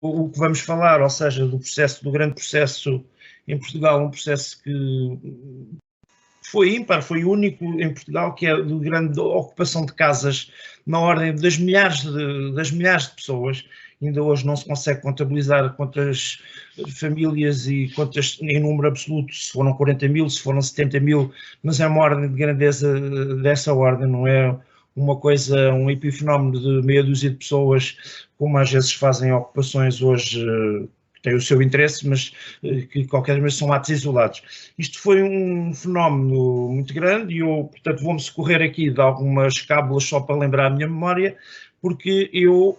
o que vamos falar, ou seja, do processo, do grande processo em Portugal, um processo que foi ímpar, foi único em Portugal, que é de grande ocupação de casas na ordem das milhares de pessoas. Ainda hoje não se consegue contabilizar quantas famílias e quantas, em número absoluto, se foram 40 mil, se foram 70 mil, mas é uma ordem de grandeza dessa ordem, não é uma coisa, um epifenómeno de meia dúzia de pessoas, como às vezes fazem ocupações hoje, que têm o seu interesse, mas que de qualquer maneira são atos isolados. Isto foi um fenómeno muito grande e eu, portanto, vou-me socorrer aqui de algumas cábulas só para lembrar a minha memória, porque eu,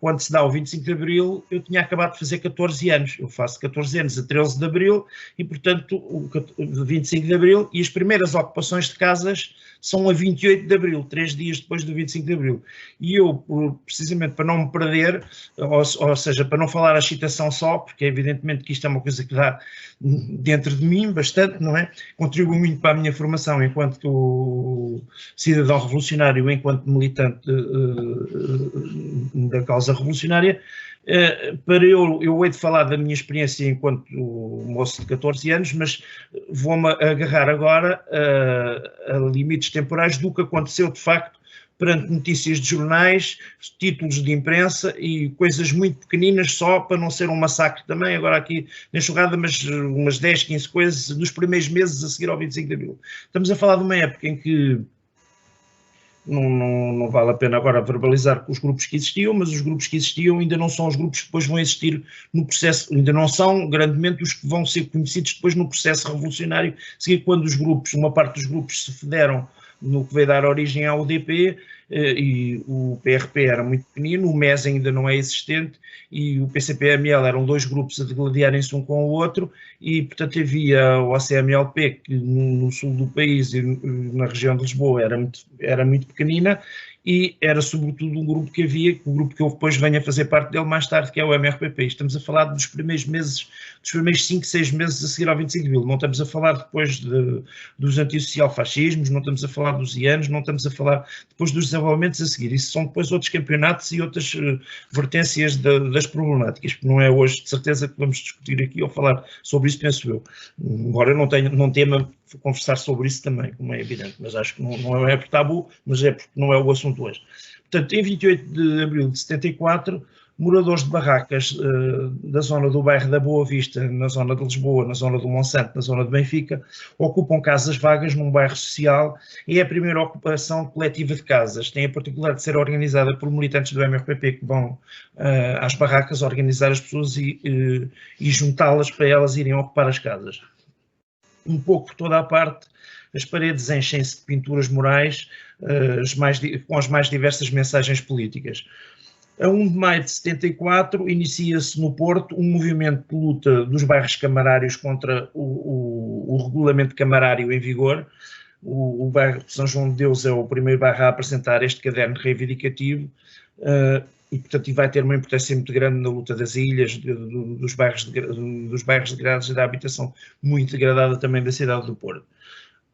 quando se dá o 25 de Abril, eu tinha acabado de fazer 14 anos. Eu faço 14 anos a 13 de Abril e, portanto, o 25 de Abril, e as primeiras ocupações de casas são a 28 de Abril, 3 dias depois do 25 de Abril. E eu, precisamente para não me perder, ou seja, para não falar a excitação só, porque é evidentemente que isto é uma coisa que dá dentro de mim bastante, não é? Contribui muito para a minha formação enquanto cidadão revolucionário, enquanto militante da causa revolucionária. Para eu hei de falar da minha experiência enquanto moço de 14 anos, mas vou-me agarrar agora a limites temporais do que aconteceu de facto perante notícias de jornais, títulos de imprensa e coisas muito pequeninas só para não ser um massacre também, agora aqui na enxurrada, mas umas 10, 15 coisas dos primeiros meses a seguir ao 25 de Abril. Estamos a falar de uma época em que não vale a pena agora verbalizar os grupos que existiam, mas os grupos que existiam ainda não são os grupos que depois vão existir no processo, ainda não são grandemente os que vão ser conhecidos depois no processo revolucionário, seguir quando os grupos, uma parte dos grupos se federam no que veio dar origem ao UDP, e o PRP era muito pequenino, o MES ainda não é existente, e o PCP-ML eram dois grupos a degladiarem-se um com o outro, e portanto havia o ACMLP, que no sul do país e na região de Lisboa era muito pequenina, e era sobretudo um grupo que havia, o grupo que eu depois venho a fazer parte dele mais tarde, que é o MRPP. Estamos a falar dos primeiros meses, dos primeiros 5, 6 meses a seguir ao 25 de Abril. Não estamos a falar depois dos antissocial-fascismos, não estamos a falar dos ianos, não estamos a falar depois dos desenvolvimentos a seguir. Isso são depois outros campeonatos e outras vertências das problemáticas, porque não é hoje de certeza que vamos discutir aqui ou falar sobre isso, penso eu. Embora eu não tema conversar sobre isso também, como é evidente, mas acho que não é por tabu, mas é porque não é o assunto hoje. Portanto, em 28 de abril de 74, moradores de barracas da zona do bairro da Boa Vista, na zona de Lisboa, na zona do Monsanto, na zona de Benfica, ocupam casas vagas num bairro social e é a primeira ocupação coletiva de casas. Tem a particularidade de ser organizada por militantes do MRPP que vão às barracas organizar as pessoas e juntá-las para elas irem ocupar as casas. Um pouco por toda a parte, as paredes enchem-se de pinturas murais com as mais diversas mensagens políticas. A 1 de maio de 74, inicia-se no Porto um movimento de luta dos bairros camarários contra o regulamento camarário em vigor. O bairro de São João de Deus é o primeiro bairro a apresentar este caderno reivindicativo, e, portanto, vai ter uma importância muito grande na luta das ilhas, dos bairros degradados e da habitação muito degradada também da cidade do Porto.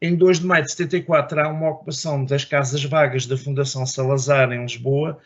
Em 2 de maio de 74 há uma ocupação das casas vagas da Fundação Salazar em Lisboa,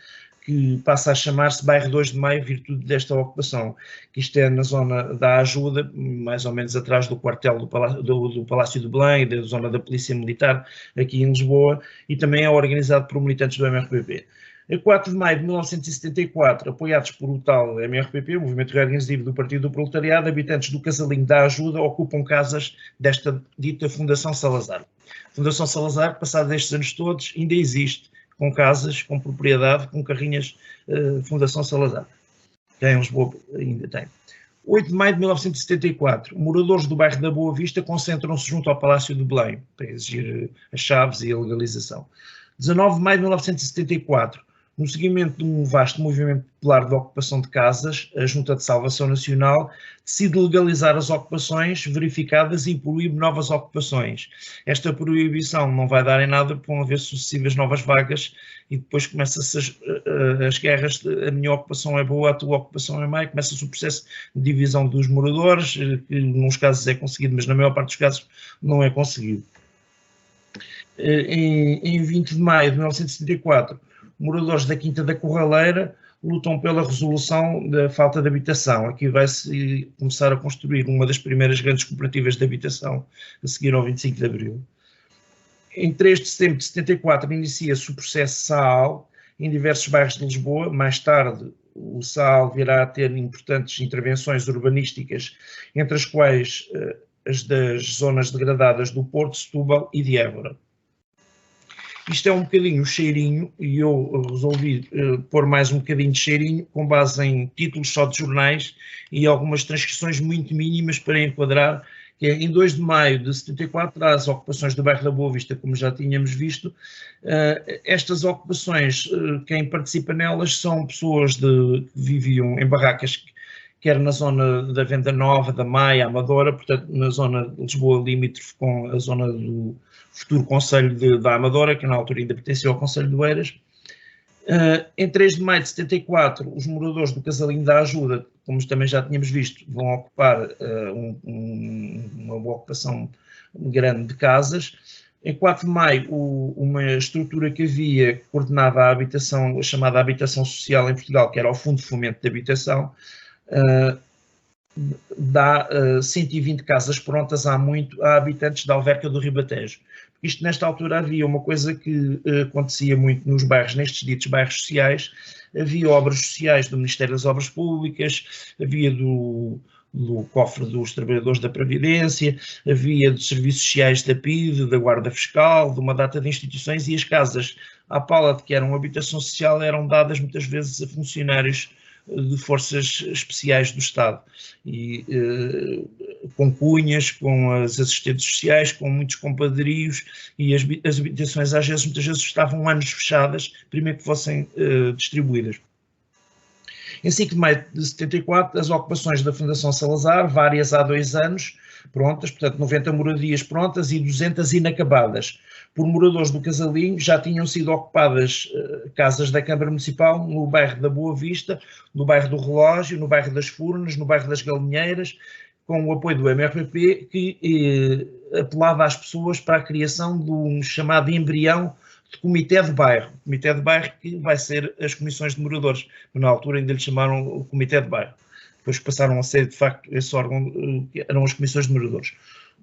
que passa a chamar-se Bairro 2 de Maio, em virtude desta ocupação, que isto é na zona da Ajuda, mais ou menos atrás do quartel do Palácio de Belém, da zona da Polícia Militar, aqui em Lisboa, e também é organizado por militantes do MRPP. A 4 de maio de 1974, apoiados por o tal MRPP, o Movimento Reorganizativo do Partido do Proletariado, habitantes do Casalinho da Ajuda ocupam casas desta dita Fundação Salazar. A Fundação Salazar, passados estes anos todos, ainda existe, com casas, com propriedade, com carrinhas Fundação Salazar. Que em Lisboa ainda tem. 8 de maio de 1974, moradores do bairro da Boa Vista concentram-se junto ao Palácio de Belém para exigir as chaves e a legalização. 19 de maio de 1974, no seguimento de um vasto movimento popular de ocupação de casas, a Junta de Salvação Nacional decide legalizar as ocupações verificadas e proíbe novas ocupações. Esta proibição não vai dar em nada, porque vão haver sucessivas novas vagas e depois começam-se as guerras, a minha ocupação é boa, a tua ocupação é má, e começa-se o processo de divisão dos moradores, que nos casos é conseguido, mas na maior parte dos casos não é conseguido. Em 20 de maio de 1974, moradores da Quinta da Corraleira lutam pela resolução da falta de habitação. Aqui vai-se começar a construir uma das primeiras grandes cooperativas de habitação a seguir ao 25 de Abril. Em 3 de setembro de 74 inicia-se o processo SAAL em diversos bairros de Lisboa. Mais tarde, o SAAL virá a ter importantes intervenções urbanísticas, entre as quais as das zonas degradadas do Porto, Setúbal e de Évora. Isto é um bocadinho o cheirinho, e eu resolvi pôr mais um bocadinho de cheirinho, com base em títulos só de jornais e algumas transcrições muito mínimas para enquadrar, que é em 2 de maio de 74, as ocupações do bairro da Boa Vista, como já tínhamos visto. Estas ocupações, quem participa nelas são pessoas que viviam em barracas, quer na zona da Venda Nova, da Maia, Amadora, portanto na zona de Lisboa limítrofe com a zona do futuro Conselho da Amadora, que na altura ainda pertencia ao Conselho de Oeiras. Em 3 de maio de 74, os moradores do Casalinho da Ajuda, como também já tínhamos visto, vão ocupar uma ocupação grande de casas. Em 4 de maio, uma estrutura que havia que coordenava a habitação, a chamada habitação social em Portugal, que era o Fundo de Fomento de Habitação, dá 120 casas prontas há muito a habitantes da Alverca do Ribatejo. Isto, nesta altura, havia uma coisa que acontecia muito nos bairros, nestes ditos bairros sociais. Havia obras sociais do Ministério das Obras Públicas, havia do cofre dos trabalhadores da Previdência, havia dos serviços sociais da PIDE, da Guarda Fiscal, de uma data de instituições, e as casas à pala de que eram habitação social eram dadas muitas vezes a funcionários de forças especiais do Estado, e com cunhas, com as assistentes sociais, com muitos compadrios, e as habitações muitas vezes estavam anos fechadas, primeiro que fossem distribuídas. Em 5 de maio de 74, as ocupações da Fundação Salazar, várias há 2 anos, prontas, portanto 90 moradias prontas e 200 inacabadas. Por moradores do Casalinho, já tinham sido ocupadas casas da Câmara Municipal no bairro da Boa Vista, no bairro do Relógio, no bairro das Furnas, no bairro das Galinheiras, com o apoio do MRPP, que apelava às pessoas para a criação de um chamado embrião de comitê de bairro. Comitê de bairro que vai ser as comissões de moradores. Na altura ainda lhe chamaram o comitê de bairro. Depois passaram a ser, de facto, esse órgão, que eram as comissões de moradores.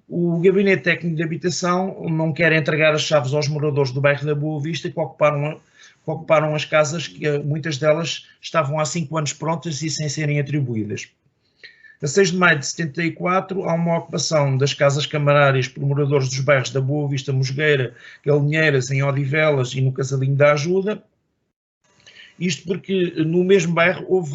O Gabinete Técnico de Habitação não quer entregar as chaves aos moradores do bairro da Boa Vista, que ocuparam as casas, que muitas delas estavam há 5 anos prontas e sem serem atribuídas. A 6 de maio de 74, há uma ocupação das casas camarárias por moradores dos bairros da Boa Vista, Mosgueira, Galinheiras, em Odivelas e no Casalinho da Ajuda. Isto porque no mesmo bairro houve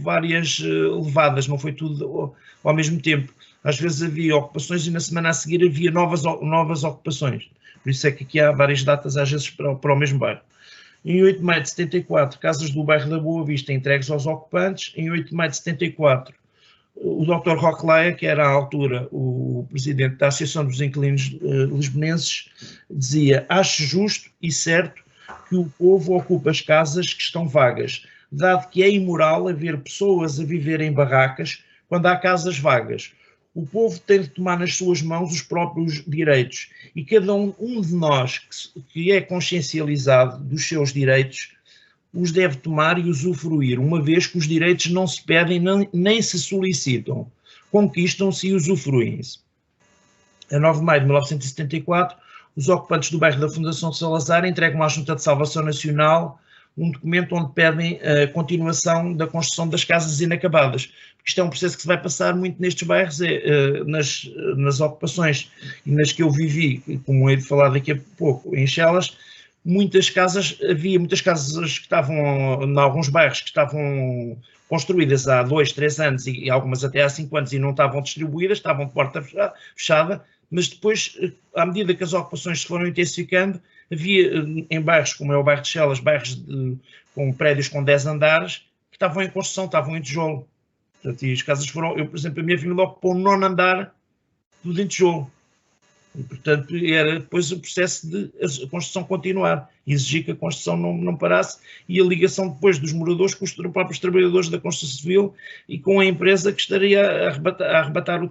várias levadas, não foi tudo ao mesmo tempo. Às vezes havia ocupações e na semana a seguir havia novas ocupações. Por isso é que aqui há várias datas, às vezes, para o mesmo bairro. Em 8 de maio de 74, casas do bairro da Boa Vista entregues aos ocupantes. Em 8 de maio de 74, o Dr. Roque Laia, que era à altura o presidente da Associação dos Inquilinos Lisbonenses, dizia: acho justo e certo que o povo ocupe as casas que estão vagas, dado que é imoral haver pessoas a viver em barracas quando há casas vagas. O povo tem de tomar nas suas mãos os próprios direitos, e cada um de nós que é consciencializado dos seus direitos os deve tomar e usufruir, uma vez que os direitos não se pedem nem se solicitam, conquistam-se e usufruem-se. A 9 de maio de 1974, os ocupantes do bairro da Fundação Salazar entregam à Junta de Salvação Nacional um documento onde pedem a continuação da construção das casas inacabadas. Porque isto é um processo que se vai passar muito nestes bairros, nas ocupações e nas que eu vivi, como hei de falar daqui a pouco, em Chelas. Havia muitas casas que estavam, em alguns bairros, que estavam construídas há 2, 3 anos e algumas até há 5 anos e não estavam distribuídas, estavam de porta fechada, mas depois, à medida que as ocupações se foram intensificando, havia em bairros, como é o bairro de Chelas, bairros com prédios com 10 andares, que estavam em construção, estavam em tijolo. Portanto, e as casas foram, por exemplo, a minha família ocupou o 9º andar tudo em tijolo. E, portanto, era depois o processo de a construção continuar, exigir que a construção não parasse e a ligação depois dos moradores com os próprios trabalhadores da construção civil e com a empresa que estaria a arrebatar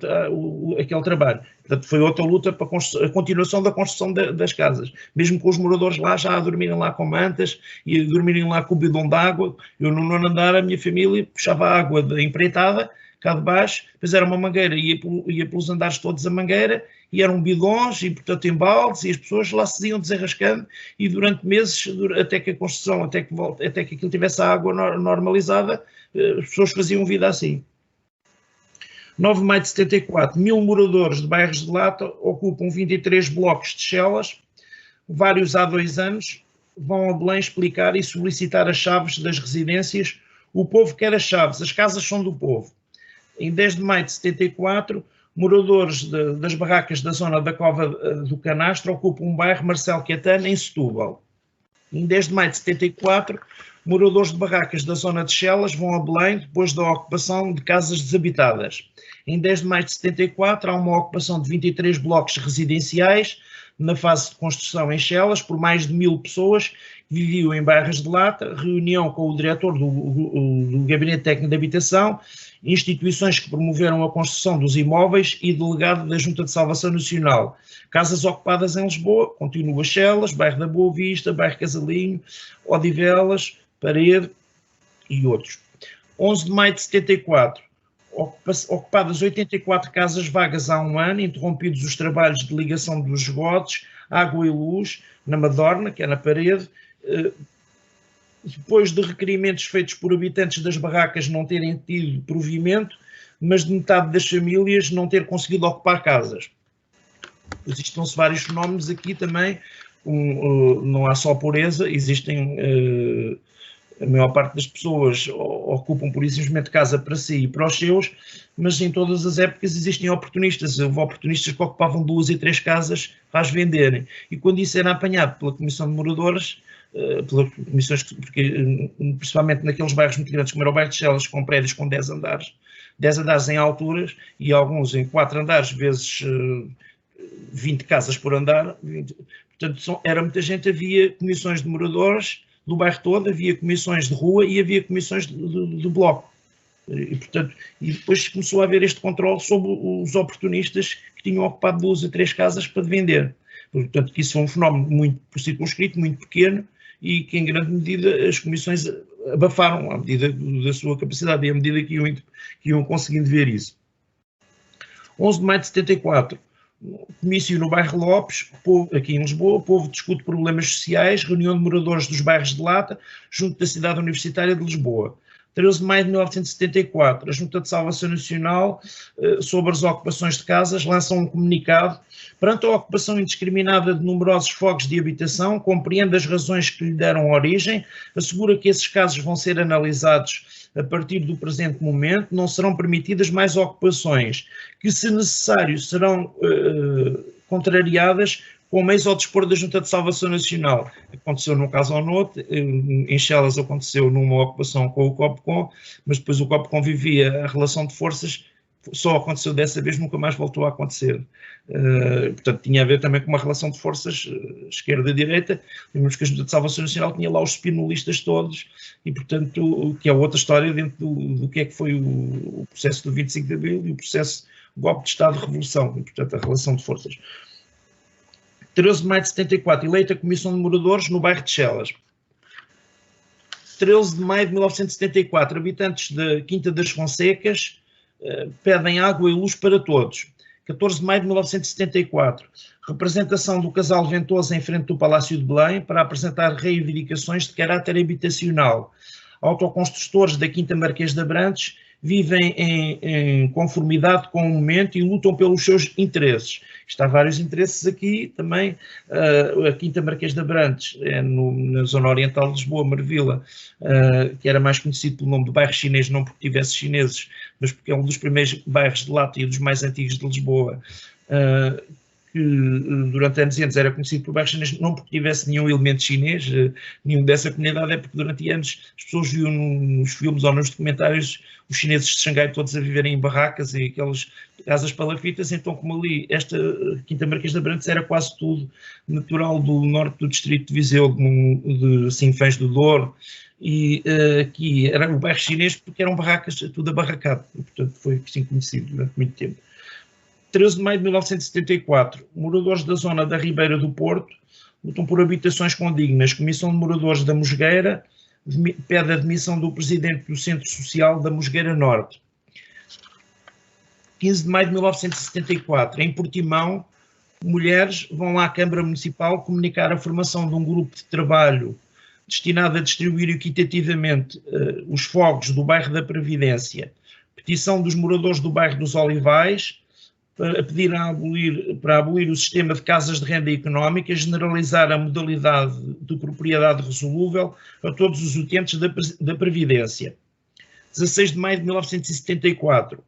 aquele trabalho. Portanto, foi outra luta para a continuação da construção das casas, mesmo com os moradores lá já a dormirem lá com mantas e a dormirem lá com o bidão de água. Eu no nono andar, a minha família puxava a água da empreitada cá de baixo, depois era uma mangueira, ia pelos andares todos a mangueira, e eram bidões, e portanto em baldes, e as pessoas lá se iam desenrascando, e durante meses, até que a construção, até que aquilo tivesse a água normalizada, as pessoas faziam vida assim. 9 de maio de 74, 1000 moradores de bairros de Lata ocupam 23 blocos de celas, vários há 2 anos, vão a Belém explicar e solicitar as chaves das residências. O povo quer as chaves, as casas são do povo. Em 10 de maio de 74, moradores das barracas da zona da Cova do Canastro ocupam um bairro Marcelo Caetano, em Setúbal. Em 10 de maio de 74, moradores de barracas da zona de Chelas vão a Belém depois da ocupação de casas desabitadas. Em 10 de maio de 74, há uma ocupação de 23 blocos residenciais na fase de construção em Chelas por mais de 1000 pessoas que viviam em bairros de Lata, reunião com o diretor do Gabinete Técnico de Habitação, instituições que promoveram a construção dos imóveis e delegado da Junta de Salvação Nacional. Casas ocupadas em Lisboa, continua Chelas, bairro da Boa Vista, bairro Casalinho, Odivelas, Parede e outros. 11 de maio de 74, ocupadas 84 casas vagas há um ano, interrompidos os trabalhos de ligação dos esgotos, água e luz, na Madorna, que é na Parede, depois de requerimentos feitos por habitantes das barracas não terem tido provimento, mas de metade das famílias não ter conseguido ocupar casas. Existem-se vários fenómenos aqui também, não há só pobreza, existem, a maior parte das pessoas ocupam por simplesmente casa para si e para os seus, mas em todas as épocas existem oportunistas. Houve oportunistas que ocupavam 2 e 3 casas para as venderem, e quando isso era apanhado pela Comissão de Moradores, pelas comissões, porque, principalmente naqueles bairros muito grandes, como era o bairro de Chelas, com prédios com 10 andares em alturas, e alguns em 4 andares, vezes 20 casas por andar, portanto era muita gente, havia comissões de moradores do bairro todo, havia comissões de rua e havia comissões de bloco. E, portanto, e depois começou a haver este controle sobre os oportunistas que tinham ocupado 2 ou 3 casas para vender. Portanto, que isso foi um fenómeno muito circunscrito, muito pequeno, e que em grande medida as comissões abafaram à medida da sua capacidade e à medida que iam conseguindo ver isso. 11 de maio de 74, comício no bairro Lopes, aqui em Lisboa, o povo discute problemas sociais, reunião de moradores dos bairros de Lata, junto da cidade universitária de Lisboa. 13 de maio de 1974, a Junta de Salvação Nacional, sobre as ocupações de casas, lança um comunicado. Perante a ocupação indiscriminada de numerosos fogos de habitação, compreende as razões que lhe deram origem, assegura que esses casos vão ser analisados a partir do presente momento, não serão permitidas mais ocupações, que, se necessário, serão contrariadas com meios ao dispor da Junta de Salvação Nacional. Aconteceu num caso ou noutro, em Chelas aconteceu numa ocupação com o COPCOM, mas depois o COPCOM vivia a relação de forças, só aconteceu dessa vez, nunca mais voltou a acontecer. Portanto, tinha a ver também com uma relação de forças esquerda-direita. Lembramos que a Junta de Salvação Nacional tinha lá os spinolistas todos, e portanto, que é outra história dentro do que é que foi o processo do 25 de Abril e o processo do golpe de Estado-Revolução, e portanto a relação de forças. 13 de maio de 74, eleita a Comissão de Moradores no bairro de Chelas. 13 de maio de 1974, habitantes da Quinta das Fonsecas pedem água e luz para todos. 14 de maio de 1974, representação do casal Ventosa em frente do Palácio de Belém para apresentar reivindicações de caráter habitacional. Autoconstrutores da Quinta Marquês de Abrantes vivem em conformidade com o momento e lutam pelos seus interesses. Há vários interesses aqui também. A Quinta Marquês de Abrantes é na zona oriental de Lisboa, Marvila, que era mais conhecido pelo nome do bairro chinês, não porque tivesse chineses, mas porque é um dos primeiros bairros de Lata e dos mais antigos de Lisboa, que durante anos e anos era conhecido por bairro chinês, não porque tivesse nenhum elemento chinês, nenhum dessa comunidade, é porque durante anos as pessoas viam nos filmes ou nos documentários os chineses de Xangai todos a viverem em barracas e aquelas casas palafitas, então como ali esta Quinta Marquês de Abrantes era quase tudo natural do norte do distrito de Viseu, de Sinfãs do Douro, e aqui era o bairro chinês porque eram barracas, tudo abarracado, e portanto foi assim conhecido durante muito tempo. 13 de maio de 1974, moradores da zona da Ribeira do Porto lutam por habitações condignas. Comissão de Moradores da Mosgueira pede a demissão do presidente do Centro Social da Mosgueira Norte. 15 de maio de 1974, em Portimão, mulheres vão à Câmara Municipal comunicar a formação de um grupo de trabalho destinado a distribuir equitativamente os fogos do bairro da Previdência. Petição dos moradores do bairro dos Olivais para pedir para abolir o sistema de casas de renda económica, generalizar a modalidade de propriedade resolúvel a todos os utentes da Previdência. 16 de maio de 1974,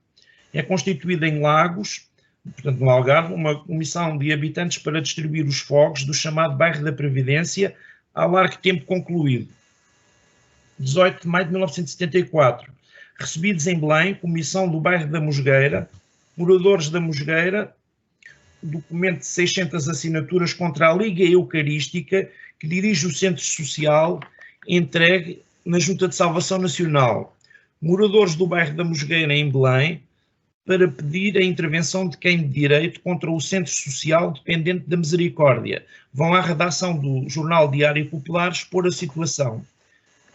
é constituída em Lagos, portanto no Algarve, uma comissão de habitantes para distribuir os fogos do chamado bairro da Previdência, há largo tempo concluído. 18 de maio de 1974, recebidos em Belém, comissão do bairro da Mosgueira, moradores da Mosgueira, documento de 600 assinaturas contra a Liga Eucarística, que dirige o Centro Social, entregue na Junta de Salvação Nacional. Moradores do bairro da Mosgueira, em Belém, para pedir a intervenção de quem de direito contra o Centro Social dependente da Misericórdia. Vão à redação do Jornal Diário Popular expor a situação.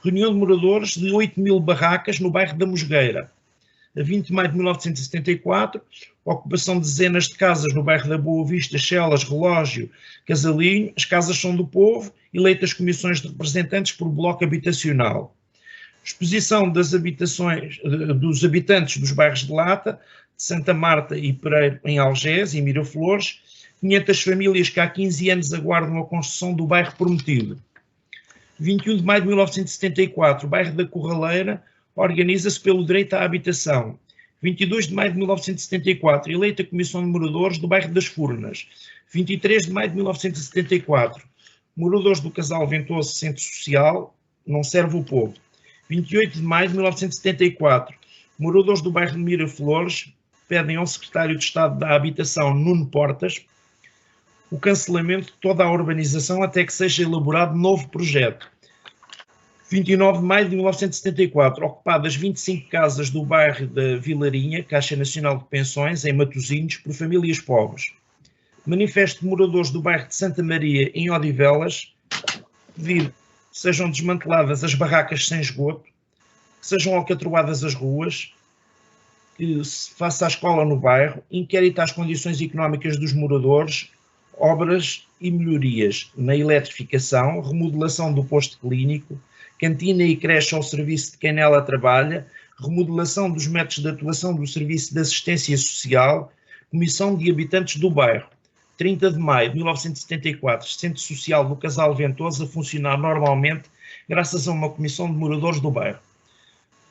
Reunião de moradores de 8.000 barracas no bairro da Mosgueira. A 20 de maio de 1974, ocupação de dezenas de casas no bairro da Boa Vista, Chelas, Relógio, Casalinho. As casas são do povo, eleitas comissões de representantes por bloco habitacional. Exposição das habitações, dos habitantes dos bairros de Lata, de Santa Marta e Pereiro, em Algés e Miraflores. 500 famílias que há 15 anos aguardam a construção do bairro prometido. 21 de maio de 1974, o bairro da Corraleira organiza-se pelo direito à habitação. 22 de maio de 1974, eleita Comissão de Moradores do bairro das Furnas. 23 de maio de 1974, moradores do Casal Ventoso Centro Social, não serve o povo. 28 de maio de 1974, moradores do bairro de Miraflores pedem ao secretário de Estado da Habitação, Nuno Portas, o cancelamento de toda a urbanização até que seja elaborado novo projeto. 29 de maio de 1974, ocupadas 25 casas do bairro da Vilarinha, Caixa Nacional de Pensões, em Matosinhos, por famílias pobres. Manifesto de moradores do bairro de Santa Maria, em Odivelas, pedir que sejam desmanteladas as barracas sem esgoto, que sejam alcatroadas as ruas, que se faça a escola no bairro, inquérito às condições económicas dos moradores, obras e melhorias na eletrificação, remodelação do posto clínico, cantina e creche ao serviço de quem nela trabalha, remodelação dos métodos de atuação do Serviço de Assistência Social, Comissão de Habitantes do Bairro. 30 de maio de 1974, Centro Social do Casal Ventoso a funcionar normalmente graças a uma comissão de moradores do bairro.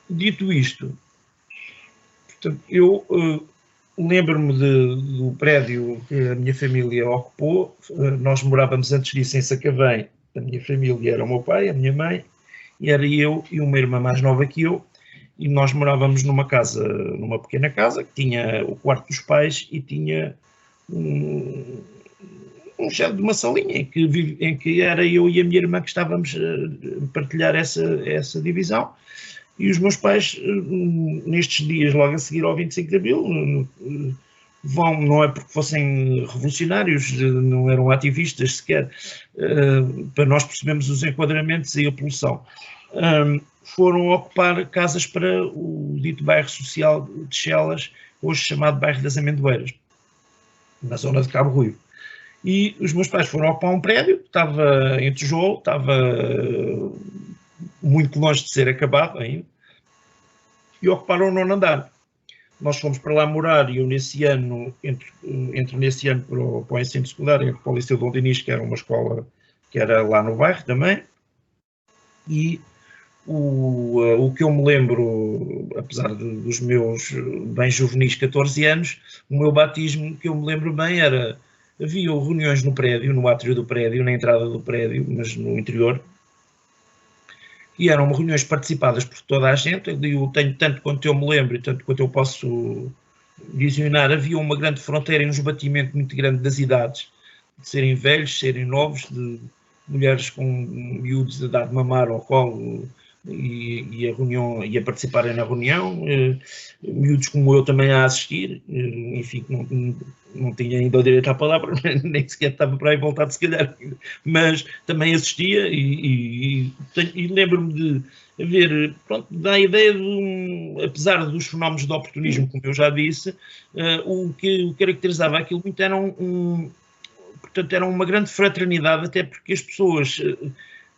Dito isto, portanto, eu lembro-me do prédio que a minha família ocupou. Nós morávamos antes disso em Sacavém. A minha família era o meu pai, a minha mãe, e era eu e uma irmã mais nova que eu, e nós morávamos numa casa, numa pequena casa, que tinha o quarto dos pais e tinha um género de uma salinha em que era eu e a minha irmã que estávamos a partilhar essa divisão. E os meus pais, nestes dias, logo a seguir ao 25 de Abril, vão, não é porque fossem revolucionários, não eram ativistas sequer, para nós percebermos os enquadramentos e a poluição, foram ocupar casas para o dito bairro social de Chelas, hoje chamado bairro das Amendoeiras, na zona de Cabo Ruivo. E os meus pais foram ocupar um prédio que estava em tijolo, estava muito longe de ser acabado ainda, e ocuparam o 9º andar. Nós fomos para lá morar e eu nesse ano, entro nesse ano para o ensino secundário, para o Liceu Dom Dinis, que era uma escola que era lá no bairro também, e o que eu me lembro, apesar dos meus bem juvenis 14 anos, o meu batismo que eu me lembro bem era havia reuniões no prédio, no átrio do prédio, na entrada do prédio, mas no interior, e eram reuniões participadas por toda a gente. Eu tenho, tanto quanto eu me lembro e tanto quanto eu posso visionar, havia uma grande fronteira e um esbatimento muito grande das idades, de serem velhos, serem novos, de mulheres com miúdos a dar de mamar ao colo e a reunião, e a participarem na reunião, miúdos como eu também a assistir, enfim, não tinha ainda o direito à palavra, nem sequer estava para aí voltado se calhar, mas também assistia e lembro-me de haver, pronto, dá a ideia de apesar dos fenómenos de oportunismo, como eu já disse, o que caracterizava aquilo muito era portanto, era uma grande fraternidade, até porque as pessoas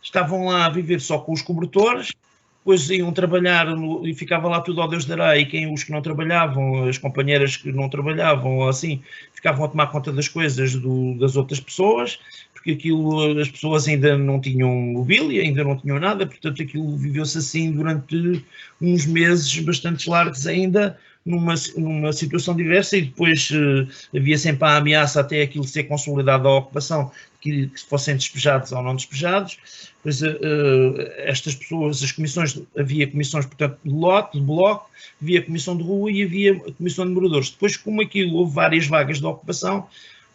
estavam lá a viver só com os cobertores, depois iam trabalhar e ficava lá tudo ao Deus dará, e os que não trabalhavam, as companheiras que não trabalhavam, assim, ficavam a tomar conta das coisas das outras pessoas, porque aquilo, as pessoas ainda não tinham mobília, ainda não tinham nada, portanto aquilo viveu-se assim durante uns meses bastante largos ainda, numa situação diversa, e depois havia sempre a ameaça até aquilo ser consolidado a ocupação, que fossem despejados ou não despejados. Pois estas pessoas, as comissões, havia comissões, portanto, de lote, de bloco, havia comissão de rua e havia comissão de moradores. Depois, como aquilo houve várias vagas de ocupação,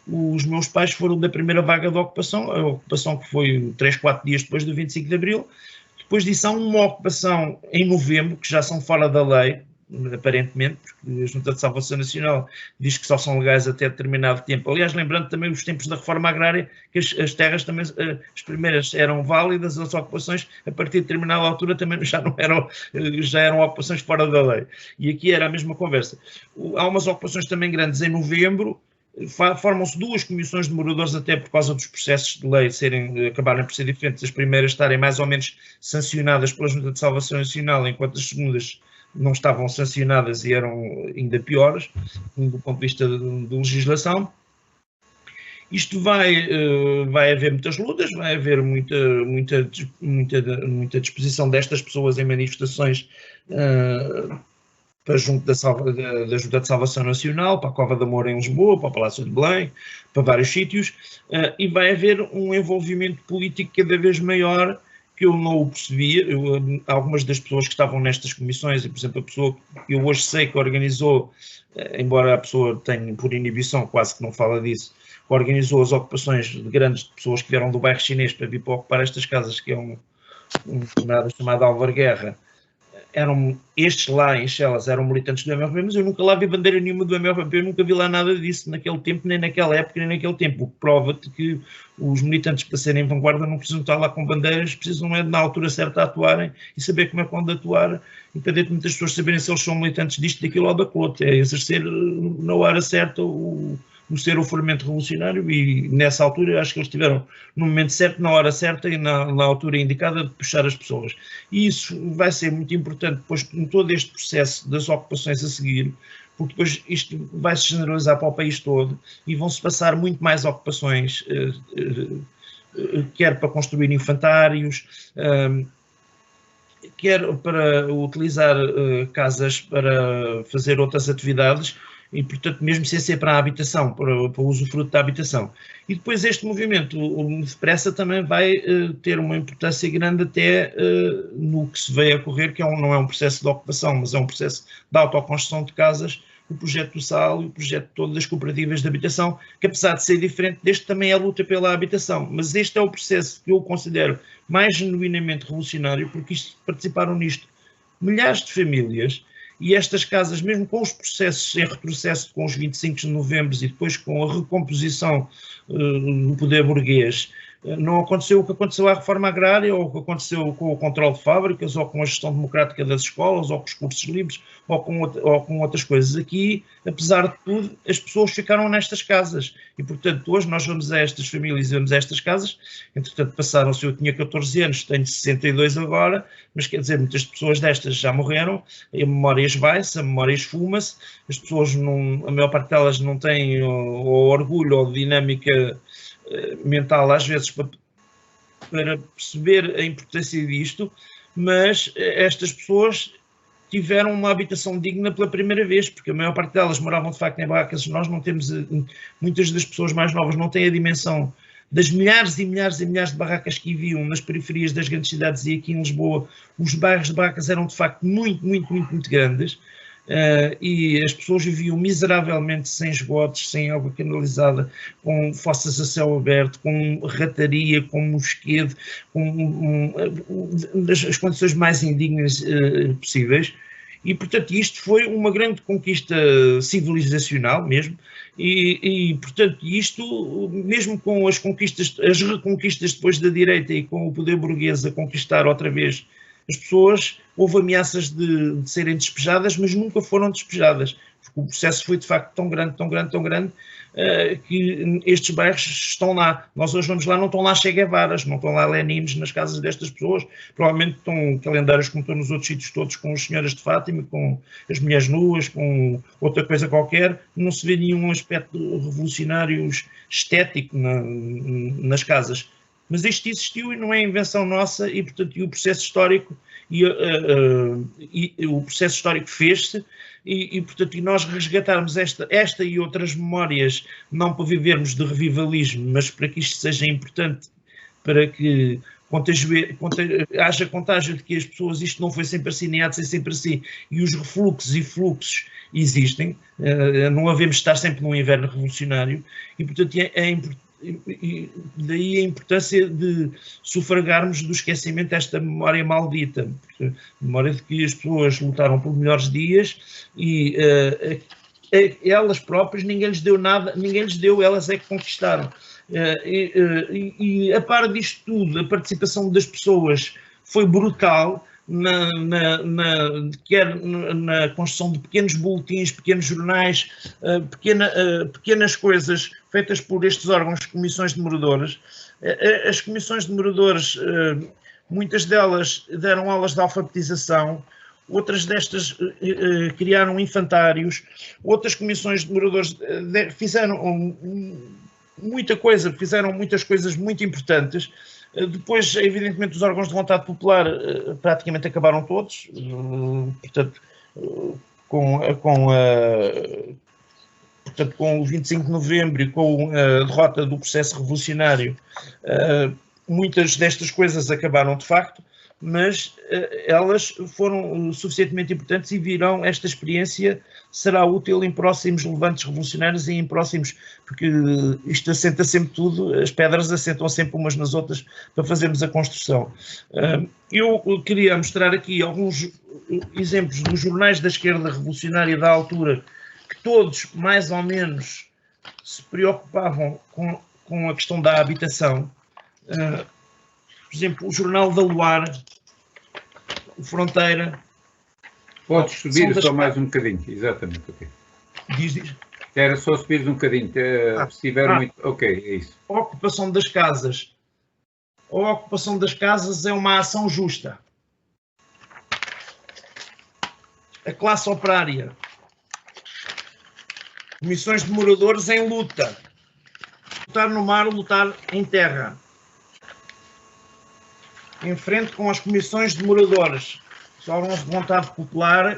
os meus pais foram da primeira vaga de ocupação, a ocupação que foi 3, 4 dias depois do 25 de Abril. Depois disso há uma ocupação em novembro, que já são fora da lei, aparentemente, porque a Junta de Salvação Nacional diz que só são legais até determinado tempo. Aliás, lembrando também os tempos da reforma agrária, que as terras também, as primeiras eram válidas, as ocupações, a partir de determinada altura, também já eram ocupações fora da lei. E aqui era a mesma conversa. Há umas ocupações também grandes em novembro, formam-se 2 comissões de moradores, até por causa dos processos de lei acabarem por ser diferentes, as primeiras estarem mais ou menos sancionadas pela Junta de Salvação Nacional, enquanto as segundas não estavam sancionadas e eram ainda piores, do ponto de vista de legislação. Isto vai haver muitas lutas, vai haver muita disposição destas pessoas em manifestações para junto da Junta de Salvação Nacional, para a Cova da Moura em Lisboa, para o Palácio de Belém, para vários sítios, e vai haver um envolvimento político cada vez maior, que eu não o percebia. Algumas das pessoas que estavam nestas comissões, e por exemplo a pessoa que eu hoje sei que organizou, embora a pessoa tenha por inibição, quase que não fala disso, organizou as ocupações de grandes pessoas que vieram do bairro chinês para vir para ocupar estas casas, que é um camarada chamado Álvaro Guerra. Estes lá em Chelas eram militantes do MRP, mas eu nunca lá vi bandeira nenhuma do MRP, eu nunca vi lá nada disso naquele tempo, nem naquela época, nem naquele tempo, o que prova-te que os militantes, para serem vanguarda, não precisam estar lá com bandeiras, precisam na altura certa atuarem e saber como é que vão atuar, independentemente das pessoas saberem se eles são militantes disto, daquilo ou daquilo outro. É exercer na hora certa o ser o fermento revolucionário, e nessa altura acho que eles estiveram no momento certo, na hora certa e na altura indicada de puxar as pessoas. E isso vai ser muito importante depois em todo este processo das ocupações a seguir, porque depois isto vai se generalizar para o país todo e vão-se passar muito mais ocupações, quer para construir infantários, quer para utilizar casas para fazer outras atividades, e, portanto, mesmo sem ser para a habitação, para o usufruto da habitação. E depois este movimento depressa também vai ter uma importância grande até no que se veio a ocorrer, que não é um processo de ocupação, mas é um processo de autoconstrução de casas, o projeto do SAL e o projeto todo das cooperativas de habitação, que apesar de ser diferente deste, também é a luta pela habitação. Mas este é o processo que eu considero mais genuinamente revolucionário, porque participaram nisto milhares de famílias. E estas casas, mesmo com os processos em retrocesso, com os 25 de novembro e depois com a recomposição do poder burguês, não aconteceu o que aconteceu à reforma agrária, ou o que aconteceu com o controle de fábricas, ou com a gestão democrática das escolas, ou com os cursos livres, ou com outras coisas. Aqui, apesar de tudo, as pessoas ficaram nestas casas. E, portanto, hoje nós vamos a estas famílias, vamos a estas casas. Entretanto, passaram-se, eu tinha 14 anos, tenho 62 agora, mas quer dizer, muitas pessoas destas já morreram, a memória esvai-se, a memória esfuma-se, as pessoas, a maior parte delas não têm ou orgulho ou dinâmica mental às vezes para perceber a importância disto, mas estas pessoas tiveram uma habitação digna pela primeira vez, porque a maior parte delas moravam de facto em barracas. Nós não temos, muitas das pessoas mais novas não têm a dimensão das milhares e milhares e milhares de barracas que haviam nas periferias das grandes cidades, e aqui em Lisboa os bairros de barracas eram de facto muito grandes, e as pessoas viviam miseravelmente sem esgotos, sem água canalizada, com fossas a céu aberto, com rataria, com mosquedo, com as condições mais indignas possíveis. E, portanto, isto foi uma grande conquista civilizacional mesmo, e portanto, isto, mesmo com as conquistas, as reconquistas depois da direita e com o poder burguês a conquistar outra vez as pessoas, houve ameaças de serem despejadas, mas nunca foram despejadas, porque o processo foi de facto tão grande, que estes bairros estão lá. Nós hoje vamos lá, não estão lá Che Guevaras, não estão lá Lenines nas casas destas pessoas, provavelmente estão calendários como estão nos outros sítios todos, com as senhoras de Fátima, com as mulheres nuas, com outra coisa qualquer. Não se vê nenhum aspecto revolucionário estético nas casas. Mas isto existiu e não é invenção nossa, e portanto o processo histórico o processo histórico fez-se, e portanto nós resgatarmos esta e outras memórias, não para vivermos de revivalismo, mas para que isto seja importante, para que haja contágio de que as pessoas, isto não foi sempre assim, nem há de ser sempre assim, e os refluxos e fluxos existem, não havemos de estar sempre num inverno revolucionário, e portanto é importante. E daí a importância de sufragarmos do esquecimento esta memória maldita, a memória de que as pessoas lutaram por melhores dias, e elas próprias, ninguém lhes deu nada, elas é que conquistaram. E a par disto tudo, a participação das pessoas foi brutal, quer na construção de pequenos boletins, pequenos jornais, pequenas coisas feitas por estes órgãos, comissões de moradores. As comissões de moradores, muitas delas deram aulas de alfabetização, outras destas criaram infantários, outras comissões de moradores fizeram muitas coisas muito importantes. Depois, evidentemente, os órgãos de vontade popular praticamente acabaram todos, portanto, com o 25 de novembro e com a derrota do processo revolucionário, muitas destas coisas acabaram de facto, mas elas foram suficientemente importantes, e virão, esta experiência será útil em próximos levantes revolucionários e em próximos, porque isto assenta sempre tudo, as pedras assentam sempre umas nas outras para fazermos a construção. Eu queria mostrar aqui alguns exemplos dos jornais da esquerda revolucionária da altura, que todos mais ou menos se preocupavam com a questão da habitação. Por exemplo, o Jornal da Luar, o Fronteira. Podes subir só mais um bocadinho, exatamente. Okay. Diz. Era só subir um bocadinho, se estiver muito... Ok, é isso. A ocupação das casas. A ocupação das casas é uma ação justa. A classe operária. Comissões de moradores em luta. Lutar no mar, lutar em terra. Em frente com as comissões de moradores, os órgãos de vontade popular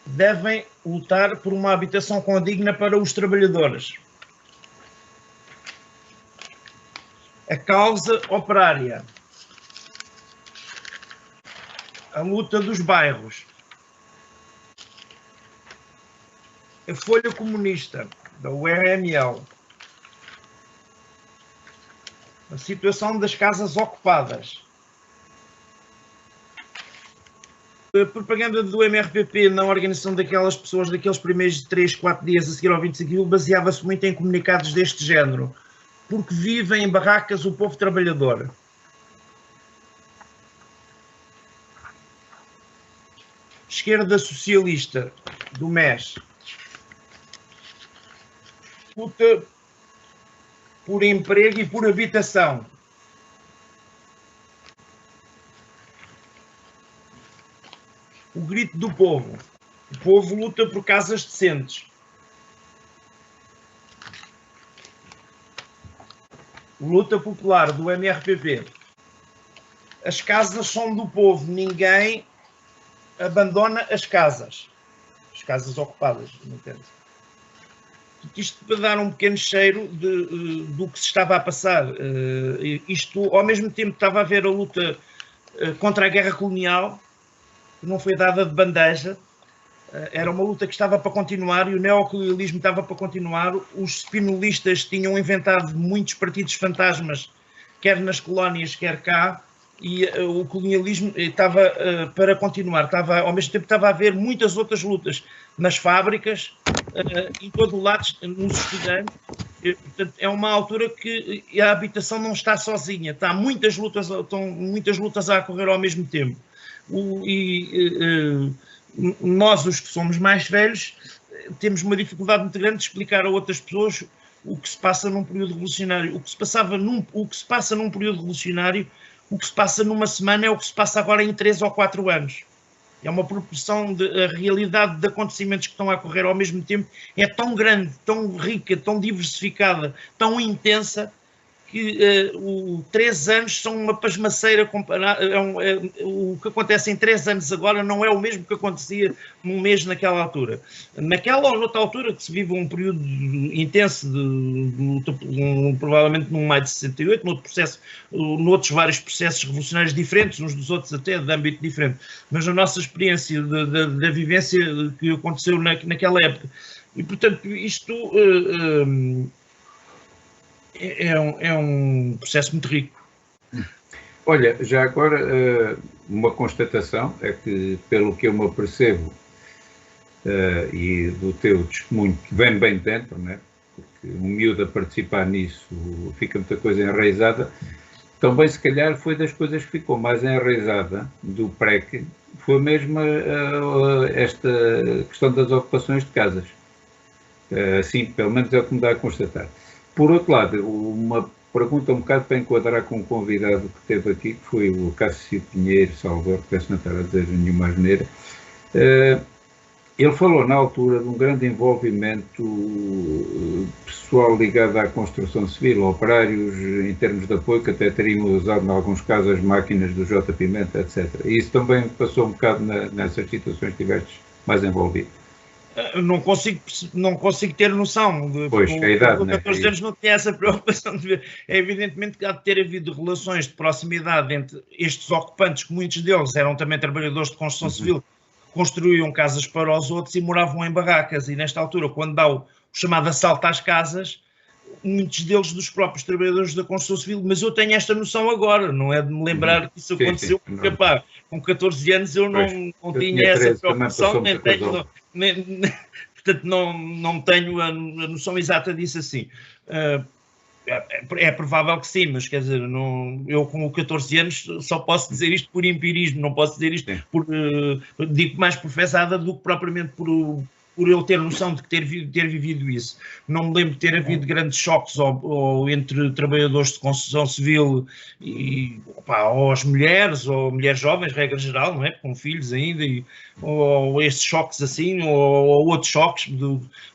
devem lutar por uma habitação condigna para os trabalhadores. A causa operária, a luta dos bairros, a Folha Comunista, da URML, a situação das casas ocupadas, a propaganda do MRPP na organização daquelas pessoas, daqueles primeiros 3, 4 dias a seguir ao 25 de abril, baseava-se muito em comunicados deste género, porque vive em barracas o povo trabalhador. Esquerda Socialista, do MES, luta por emprego e por habitação. O grito do povo. O povo luta por casas decentes. Luta popular do MRPP. as casas são do povo, ninguém abandona as casas ocupadas, não entende? Isto para dar um pequeno cheiro do que se estava a passar. Isto, ao mesmo tempo, estava a haver a luta contra a guerra colonial, que não foi dada de bandeja. Era uma luta que estava para continuar e o neocolonialismo estava para continuar. Os spinolistas tinham inventado muitos partidos fantasmas, quer nas colónias, quer cá, e o colonialismo estava para continuar. Ao mesmo tempo estava a haver muitas outras lutas nas fábricas, em todo o lado, nos estudantes. Portanto, é uma altura que a habitação não está sozinha, estão muitas lutas a ocorrer ao mesmo tempo. Nós, os que somos mais velhos, temos uma dificuldade muito grande de explicar a outras pessoas o que se passa num período revolucionário. O que se passa num período revolucionário, o que se passa numa semana é o que se passa agora em 3 ou 4 anos. É uma proporção a realidade de acontecimentos que estão a ocorrer ao mesmo tempo é tão grande, tão rica, tão diversificada, tão intensa, que 3 anos são uma pasmaceira comparada. O que acontece em 3 anos agora não é o mesmo que acontecia num mês naquela altura. Naquela ou noutra altura que se vive um período intenso, provavelmente no maio de 68, noutros vários processos revolucionários diferentes, uns dos outros até de âmbito diferente, mas a nossa experiência da vivência que aconteceu naquela época. E, portanto, isto... É um processo muito rico. Olha, já agora uma constatação é que, pelo que eu me apercebo e do teu testemunho, que vem bem dentro, né? Porque um miúdo a participar nisso fica muita coisa enraizada, também se calhar foi das coisas que ficou mais enraizada do PREC, foi mesmo esta questão das ocupações de casas. Assim, pelo menos é o que me dá a constatar. Por outro lado, uma pergunta um bocado para enquadrar com um convidado que teve aqui, que foi o Cássio Pinheiro Salvador, que peço não estar a dizer nenhuma asneira. Ele falou na altura de um grande envolvimento pessoal ligado à construção civil, operários em termos de apoio, que até teriam usado em alguns casos as máquinas do J. Pimenta, etc. E isso também passou um bocado nessas situações que estiveste mais envolvido. Não consigo ter noção. Pois, a idade, com 14 anos não tinha essa preocupação de ver. É evidentemente que há de ter havido relações de proximidade entre estes ocupantes, que muitos deles eram também trabalhadores de construção civil, que construíam casas para os outros e moravam em barracas. E nesta altura, quando dá o chamado assalto às casas, muitos deles dos próprios trabalhadores da construção civil, mas eu tenho esta noção agora, não é de me lembrar que isso aconteceu, porque pá, com 14 anos eu não tinha essa preocupação, nem tenho... portanto, não tenho a noção exata disso assim. É provável que sim, mas quer dizer, eu com 14 anos só posso dizer isto por empirismo, não posso dizer isto digo mais professada do que propriamente por eu ter noção de ter vivido isso. Não me lembro de ter havido grandes choques ou entre trabalhadores de construção civil ou as mulheres, ou mulheres jovens, regra geral, não é? Com filhos ainda, ou estes choques assim, ou outros choques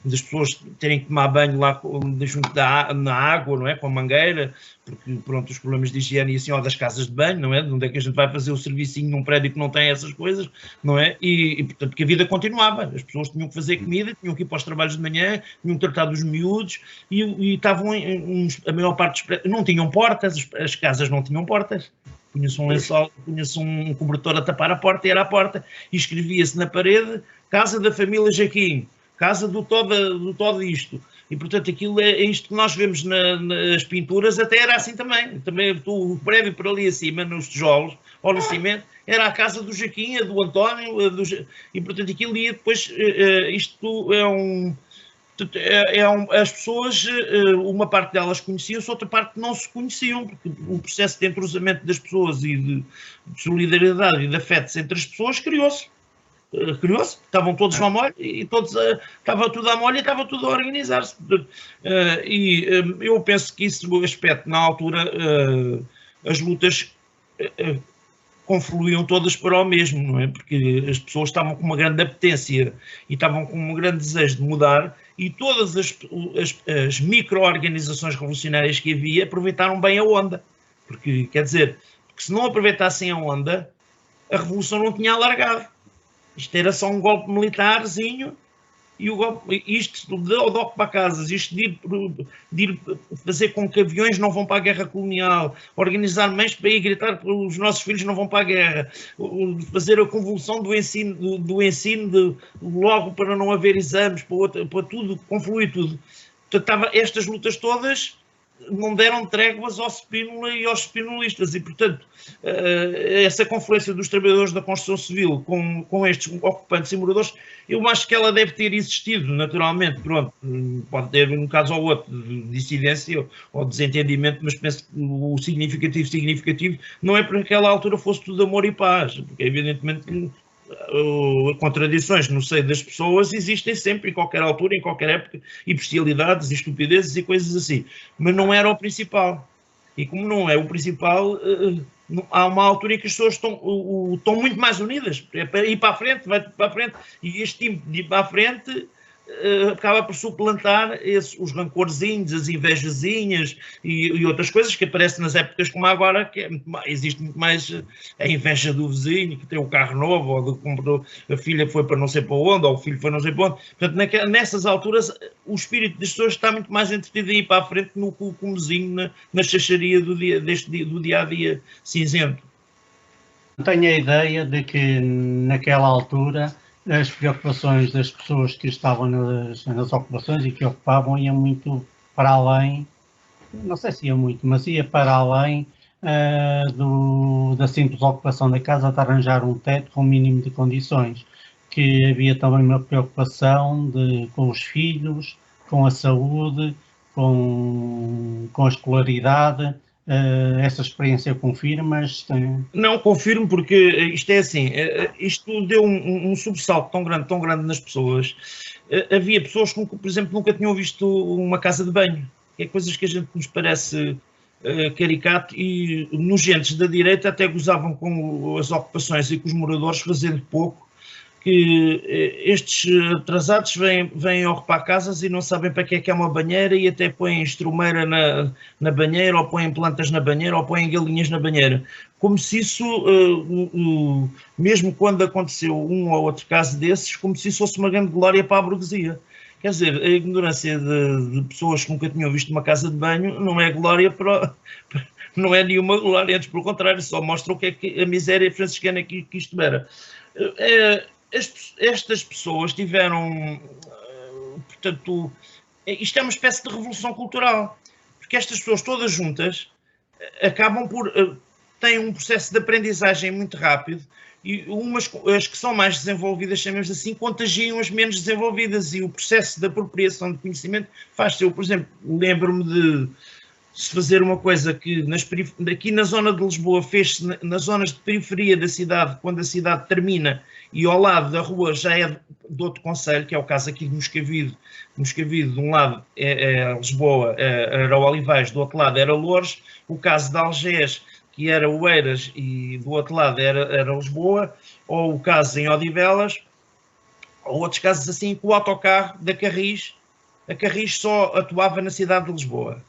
das pessoas terem que tomar banho lá junto na água, não é? Com a mangueira, porque pronto, os problemas de higiene e assim, ou das casas de banho, não é? De onde é que a gente vai fazer o servicinho num prédio que não tem essas coisas, não é? E portanto, que a vida continuava, as pessoas tinham que fazer comida, tinham que ir para os trabalhos de manhã, tinham que tratar dos miúdos e estavam a maior parte dos... não tinham portas, as casas não tinham portas. Punha-se um lençol, punha-se um cobertor a tapar a porta e era a porta, e escrevia-se na parede, casa da família Jaquim, casa do todo isto. E, portanto, aquilo é isto que nós vemos nas pinturas, até era assim também. Também o prédio por ali acima, nos tijolos, ou no cimento, era a casa do Jaquim, a do António, e, portanto, aquilo ia depois, isto as pessoas, uma parte delas conheciam-se, outra parte não se conheciam, porque o processo de entrosamento das pessoas e de solidariedade e de afetos entre as pessoas criou-se, estavam todos ao molho e estava tudo à molho e estava tudo a organizar-se. Eu penso que isso, o aspecto, na altura, as lutas confluíam todas para o mesmo, não é? Porque as pessoas estavam com uma grande apetência e estavam com um grande desejo de mudar, e todas as micro-organizações revolucionárias que havia aproveitaram bem a onda. Porque, quer dizer, porque se não aproveitassem a onda, a revolução não tinha alargado. Isto era só um golpe militarzinho, e o golpe, isto de ocupar casas, isto de ir fazer com que aviões não vão para a guerra colonial, organizar meios para ir gritar que os nossos filhos não vão para a guerra, fazer a convulsão do ensino logo para não haver exames, para tudo, confluir tudo. Portanto, estas lutas todas não deram tréguas ao Spínola e aos spinolistas, e portanto essa confluência dos trabalhadores da construção civil com estes ocupantes e moradores, eu acho que ela deve ter existido naturalmente, pronto, pode ter um caso ou outro de dissidência ou desentendimento, mas penso que o significativo não é porque naquela altura fosse tudo amor e paz, porque evidentemente contradições no seio das pessoas existem sempre, em qualquer altura, em qualquer época, e bestialidades, e estupidezes e coisas assim, mas não era o principal. E como não é o principal, há uma altura em que as pessoas estão muito mais unidas, é para ir para a frente, vai para a frente, e este tipo de ir para a frente acaba por suplantar os rancorzinhos, as invejazinhas e outras coisas que aparecem nas épocas como agora, que existe muito mais a inveja do vizinho, que tem um carro novo, ou que comprou, a filha foi para não sei para onde, ou o filho foi não sei para onde. Portanto, nessas alturas, o espírito das pessoas está muito mais entretido a ir para a frente no comezinho, na chacharia do dia-a-dia cinzento. Tenho a ideia de que naquela altura as preocupações das pessoas que estavam nas ocupações e que ocupavam iam muito para além, não sei se ia muito, mas ia para além da simples ocupação da casa, de arranjar um teto com o mínimo de condições, que havia também uma preocupação com os filhos, com a saúde, com a escolaridade. Essa experiência confirmas? Não, confirmo, porque isto é assim, isto deu um sobressalto tão grande nas pessoas. Havia pessoas que, por exemplo, nunca tinham visto uma casa de banho, que é coisas que a gente nos parece caricato, e nojentes da direita até gozavam com as ocupações e com os moradores, fazendo pouco, que estes atrasados vêm ocupar casas e não sabem para que é uma banheira, e até põem estrumeira na banheira, ou põem plantas na banheira, ou põem galinhas na banheira. Como se isso, mesmo quando aconteceu um ou outro caso desses, como se isso fosse uma grande glória para a burguesia. Quer dizer, a ignorância de pessoas que nunca tinham visto uma casa de banho não é glória não é nenhuma glória, antes pelo contrário, só mostra o que é que a miséria franciscana que isto era. Estas pessoas tiveram, portanto, isto é uma espécie de revolução cultural, porque estas pessoas todas juntas acabam têm um processo de aprendizagem muito rápido, e as que são mais desenvolvidas, chamemos assim, contagiam as menos desenvolvidas, e o processo de apropriação de conhecimento faz-se. Eu, por exemplo, lembro-me de se fazer uma coisa que aqui na zona de Lisboa fez-se nas zonas de periferia da cidade, quando a cidade termina, e ao lado da rua já é de outro concelho, que é o caso aqui de Moscavide. Moscavide, de um lado é Lisboa, era o Olivais, do outro lado era Loures. O caso de Algés, que era Oeiras, e do outro lado era Lisboa. Ou o caso em Odivelas, ou outros casos assim, que o autocarro da Carris, a Carris só atuava na cidade de Lisboa.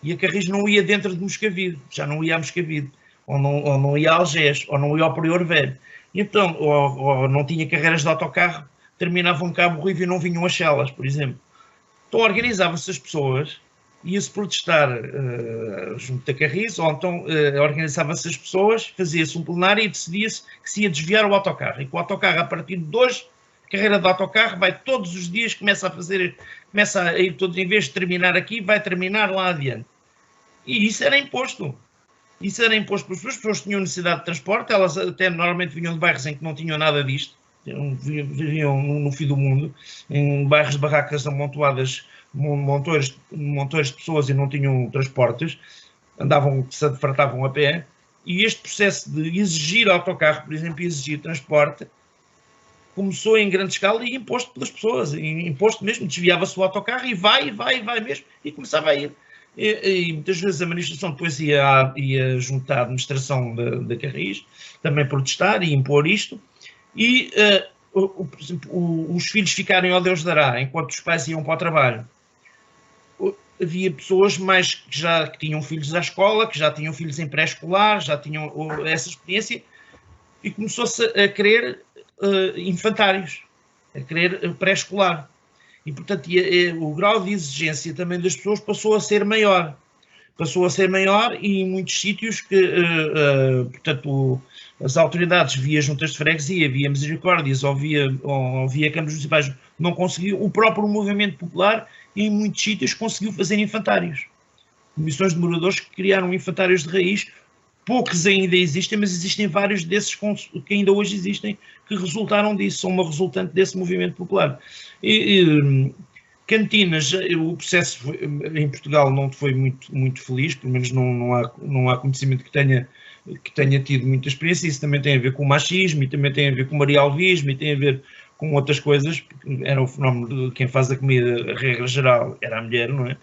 E a Carris não ia dentro de Moscavide, já não ia a Moscavide, ou não ia a Algés, ou não ia ao Prior Velho. Então, ou não tinha carreiras de autocarro, terminavam um Cabo Ruivo e não vinham as Chelas, por exemplo. Então organizavam-se as pessoas, ia-se protestar junto da Carris, ou então organizavam-se as pessoas, fazia-se um plenário e decidia-se que se ia desviar o autocarro. E que o autocarro, a partir de hoje, a carreira de autocarro vai todos os dias, começa a ir todos, em vez de terminar aqui, vai terminar lá adiante. E isso era imposto. Isso era imposto pelas pessoas. As pessoas tinham necessidade de transporte, elas até normalmente vinham de bairros em que não tinham nada disto, viviam no fim do mundo, em bairros de barracas amontoadas, montões de pessoas, e não tinham transportes, se fartavam a pé. E este processo de exigir autocarro, por exemplo, exigir transporte, começou em grande escala e imposto pelas pessoas, imposto mesmo, desviava-se o autocarro e vai mesmo, e começava a ir. E muitas vezes a administração depois ia juntar a administração da Carris, também protestar e impor isto, e por exemplo, os filhos ficarem ao Deus dará, enquanto os pais iam para o trabalho. havia pessoas mais que tinham filhos à escola, que já tinham filhos em pré-escolar, já tinham essa experiência, e começou-se a querer infantários, a querer pré-escolar. E, portanto, o grau de exigência também das pessoas passou a ser maior. Passou a ser maior e em muitos sítios que, portanto, as autoridades via juntas de freguesia, via misericórdias ou via câmaras municipais não conseguiam. O próprio movimento popular em muitos sítios conseguiu fazer infantários. Comissões de moradores que criaram infantários de raiz. Poucos ainda existem, mas existem vários desses que ainda hoje existem que resultaram disso, são uma resultante desse movimento popular. Cantinas, o processo em Portugal não foi muito feliz, pelo menos não há conhecimento que tenha tido muita experiência. Isso também tem a ver com o machismo, e também tem a ver com o marialvismo, e tem a ver com outras coisas, porque era um fenómeno de quem faz a comida, a regra geral, era a mulher, não é?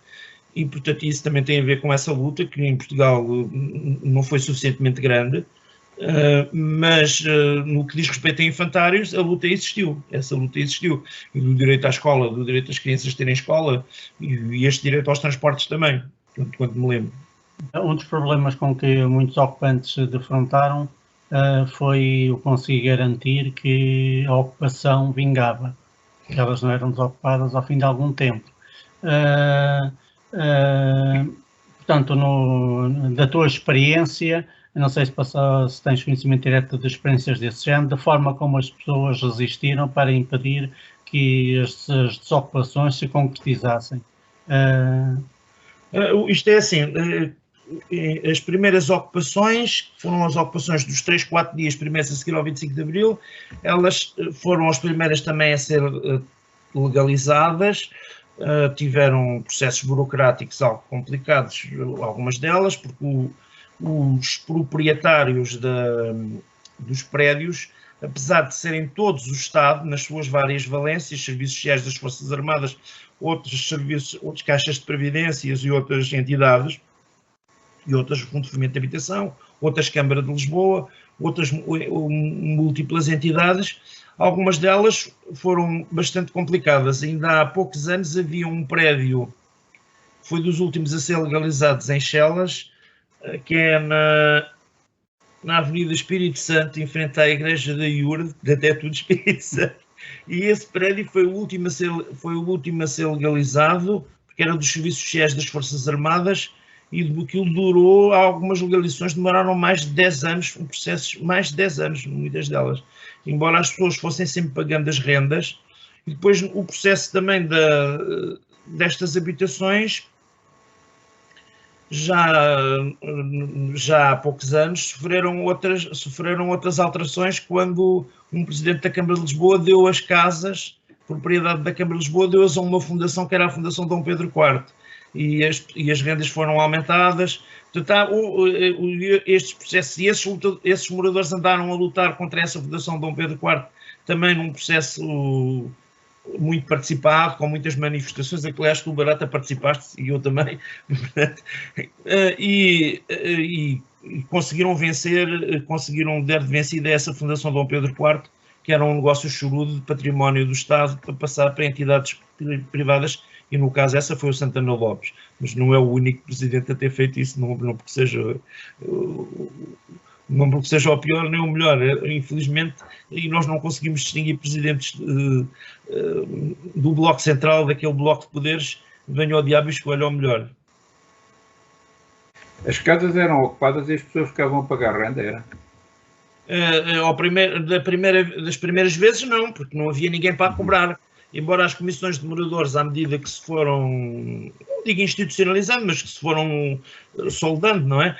E, portanto, isso também tem a ver com essa luta, que em Portugal não foi suficientemente grande, mas no que diz respeito a infantários, a luta existiu, essa luta existiu, e do direito à escola, do direito das crianças terem escola, e este direito aos transportes também, quando me lembro. Um dos problemas com que muitos ocupantes se defrontaram foi o conseguir garantir que a ocupação vingava, que elas não eram desocupadas ao fim de algum tempo. Portanto, da tua experiência, não sei se tens conhecimento direto de experiências desse género, da forma como as pessoas resistiram para impedir que as desocupações se concretizassem. Isto é assim, as primeiras ocupações, foram as ocupações dos 3, 4 dias primeiros a seguir ao 25 de Abril, elas foram as primeiras também a ser legalizadas. Tiveram processos burocráticos algo complicados, algumas delas, porque os proprietários dos prédios, apesar de serem todos o Estado, nas suas várias valências, serviços sociais das Forças Armadas, outros caixas de previdências e outras entidades, e outras Fundo de Fomento de Habitação, outras Câmara de Lisboa, outras múltiplas entidades, algumas delas foram bastante complicadas. Ainda há poucos anos havia um prédio, foi dos últimos a ser legalizados em Chelas, que é na Avenida Espírito Santo, em frente à Igreja da Iurde, até tudo Espírito Santo. E esse prédio foi o último a ser legalizado, porque era dos serviços sociais das Forças Armadas, e aquilo durou, algumas legalizações demoraram mais de 10 anos, processos mais de 10 anos, muitas delas. Embora as pessoas fossem sempre pagando as rendas, e depois o processo também destas habitações, já há poucos anos, sofreram outras alterações quando um presidente da Câmara de Lisboa deu as casas, propriedade da Câmara de Lisboa, deu-as a uma fundação que era a Fundação Dom Pedro IV. E as rendas foram aumentadas. Portanto, estes processos, e esses moradores andaram a lutar contra essa Fundação Dom Pedro IV também num processo muito participado, com muitas manifestações, a que aliás tu, Barata, participaste, e eu também, e conseguiram dar de vencida essa Fundação Dom Pedro IV, que era um negócio chorudo de património do Estado, para passar para entidades privadas, e no caso essa foi o Santana Lopes, mas não é o único presidente a ter feito isso, não porque seja o pior nem o melhor, infelizmente, e nós não conseguimos distinguir presidentes do Bloco Central, daquele bloco de poderes, venha ao diabo e escolha o melhor. As casas eram ocupadas e as pessoas ficavam a pagar renda, era? Das primeiras vezes não, porque não havia ninguém para cobrar. Embora as comissões de moradores, à medida que se foram, não digo institucionalizando, mas que se foram soldando, não é?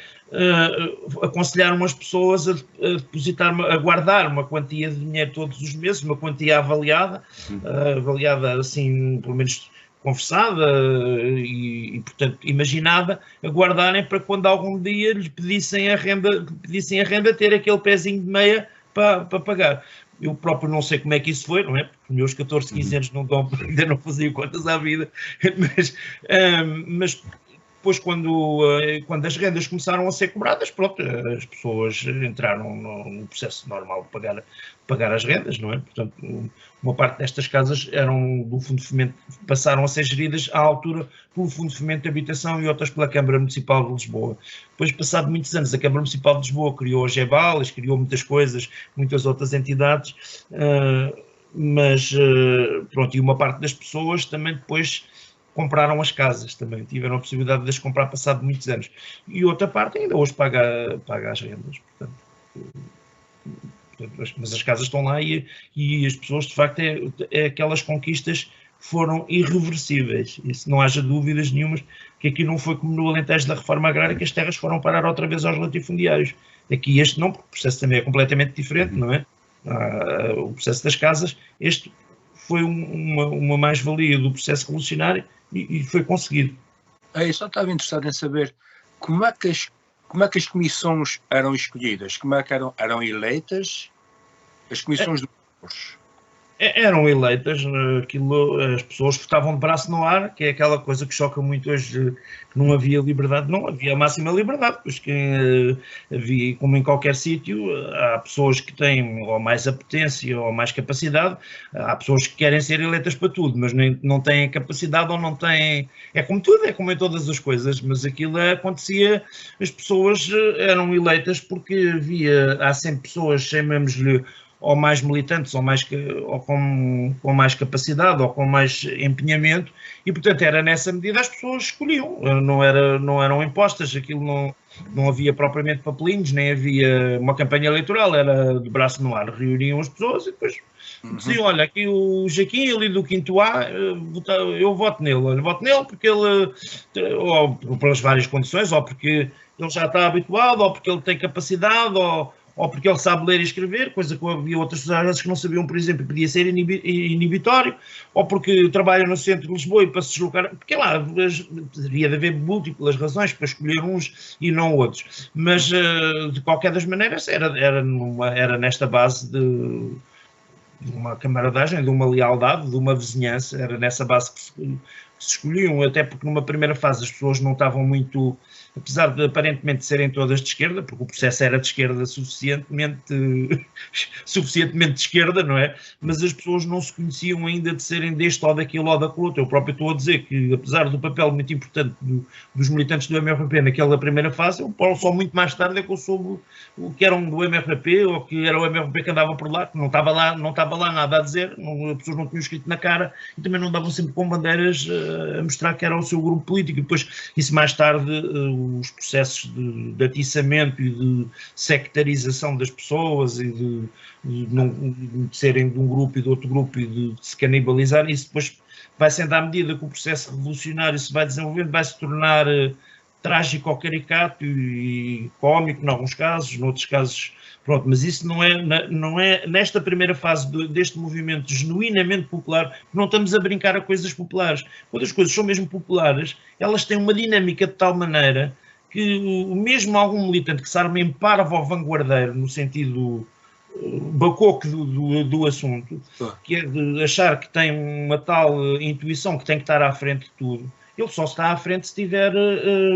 Aconselharam as pessoas a depositar, a guardar uma quantia de dinheiro todos os meses, uma quantia avaliada assim, pelo menos conversada e portanto, imaginada, a guardarem para quando algum dia lhes pedissem a renda, ter aquele pezinho de meia para pagar. Eu próprio não sei como é que isso foi, não é? Porque os meus 14, 15 anos ainda não fazia contas à vida, mas depois quando as rendas começaram a ser cobradas, pronto, as pessoas entraram no processo normal de pagar as rendas, não é? Portanto, uma parte destas casas eram do Fundo de Fomento, passaram a ser geridas à altura pelo Fundo de Fomento de Habitação e outras pela Câmara Municipal de Lisboa. Depois, passado muitos anos, a Câmara Municipal de Lisboa criou a GEBALAS, criou muitas coisas, muitas outras entidades, mas pronto, e uma parte das pessoas também depois compraram as casas, também tiveram a possibilidade de as comprar passado muitos anos. E outra parte ainda hoje paga as rendas, portanto, mas as casas estão lá e as pessoas, de facto, aquelas conquistas foram irreversíveis. E se não haja dúvidas nenhumas que aqui não foi como no Alentejo da reforma agrária, que as terras foram parar outra vez aos latifundiários. Aqui este não, porque o processo também é completamente diferente, não é? O processo das casas, este foi uma mais-valia do processo revolucionário e foi conseguido. Eu só estava interessado em saber como é que as comissões eram escolhidas, como é que eram eleitas as comissões de bairros? Eram eleitas, as pessoas votavam de braço no ar, que é aquela coisa que choca muito hoje, que não havia liberdade, não havia a máxima liberdade, pois havia, como em qualquer sítio, há pessoas que têm ou mais apetência ou mais capacidade, há pessoas que querem ser eleitas para tudo, mas não têm capacidade ou não têm, é como tudo, é como em todas as coisas, mas aquilo acontecia, as pessoas eram eleitas porque há sempre pessoas, chamemos-lhe, ou mais militantes, ou com mais capacidade, ou com mais empenhamento, e portanto era nessa medida as pessoas escolhiam, não eram impostas, aquilo não havia propriamente papelinhos, nem havia uma campanha eleitoral, era de braço no ar, reuniam as pessoas e depois diziam, olha, aqui o Jaquim ali do 5º A, eu voto nele, porque ele, ou pelas várias condições, ou porque ele já está habituado, ou porque ele tem capacidade, ou porque ele sabe ler e escrever, coisa que havia outras pessoas que não sabiam, por exemplo, podia ser inibitório, ou porque trabalha no centro de Lisboa e para se deslocar, porque lá devia de haver múltiplas razões para escolher uns e não outros, mas de qualquer das maneiras era nesta base de uma camaradagem, de uma lealdade, de uma vizinhança, era nessa base que se escolhiam, até porque numa primeira fase as pessoas não estavam muito, apesar de aparentemente serem todas de esquerda, porque o processo era de esquerda suficientemente de esquerda, não é? Mas as pessoas não se conheciam ainda de serem deste ou daquele ou daquele outro. Eu próprio estou a dizer que, apesar do papel muito importante dos militantes do MRP naquela primeira fase, eu só muito mais tarde é que eu soube o que eram do MRP, ou que era o MRP que andava por lá, que não estava lá nada a dizer, as pessoas não tinham escrito na cara e também não davam sempre com bandeiras a mostrar que era o seu grupo político. E depois, isso mais tarde, os processos de atiçamento e de sectarização das pessoas e de serem de um grupo e de outro grupo e de se canibalizar, isso depois vai sendo, à medida que o processo revolucionário se vai desenvolvendo, vai se tornar trágico ou caricato e cómico, em alguns casos, noutros casos, pronto, mas isso não é nesta primeira fase deste movimento genuinamente popular, não estamos a brincar a coisas populares. Quando as coisas são mesmo populares, elas têm uma dinâmica de tal maneira que mesmo algum militante que se arme em parvo ou vanguardeiro, no sentido bacoque do assunto, que é de achar que tem uma tal intuição que tem que estar à frente de tudo, ele só está à frente se tiver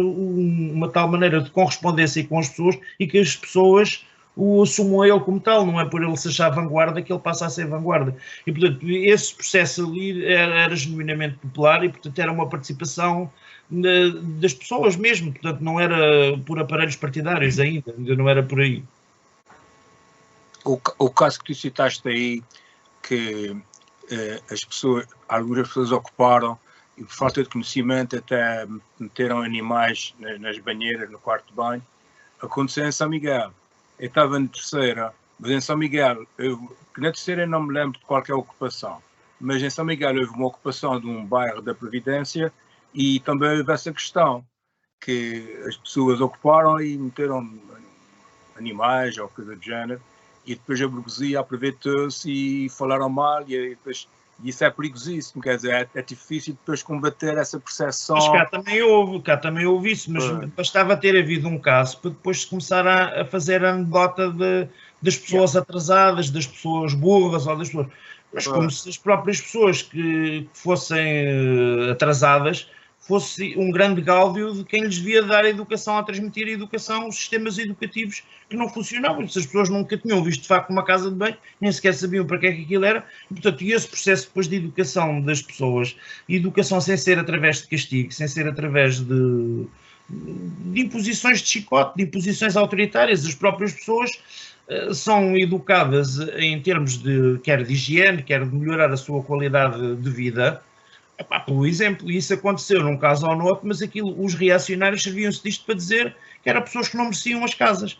uma tal maneira de correspondência com as pessoas e que as pessoas o assumam a ele como tal, não é por ele se achar vanguarda que ele passa a ser vanguarda. E, portanto, esse processo ali era genuinamente popular e, portanto, era uma participação das pessoas mesmo, portanto, não era por aparelhos partidários ainda não era por aí. O caso que tu citaste aí, que algumas pessoas ocuparam e por falta de conhecimento até meteram animais nas banheiras, no quarto de banho, aconteceu em São Miguel. Eu estava na terceira, mas em São Miguel, que na terceira eu não me lembro de qualquer ocupação, mas em São Miguel houve uma ocupação de um bairro da Providência e também houve essa questão, que as pessoas ocuparam e meteram animais ou coisa do género, e depois a burguesia aproveitou-se e falaram mal, e depois isso é perigosíssimo, quer dizer, é difícil depois combater essa percepção. Mas cá também houve isso, mas bastava ter havido um caso para depois se começar a fazer a anedota das pessoas atrasadas, das pessoas burras ou das pessoas... Mas como se as próprias pessoas que fossem atrasadas fosse um grande gáudio de quem lhes devia dar a educação, a transmitir a educação, os sistemas educativos que não funcionavam. Se as pessoas nunca tinham visto de facto uma casa de banho, nem sequer sabiam para que é que aquilo era, e, portanto, esse processo depois de educação das pessoas, educação sem ser através de castigo, sem ser através de imposições de chicote, de imposições autoritárias, as próprias pessoas são educadas em termos de, quer de higiene, quer de melhorar a sua qualidade de vida, pelo exemplo. E isso aconteceu num caso ou no outro, mas os reacionários serviam-se disto para dizer que eram pessoas que não mereciam as casas.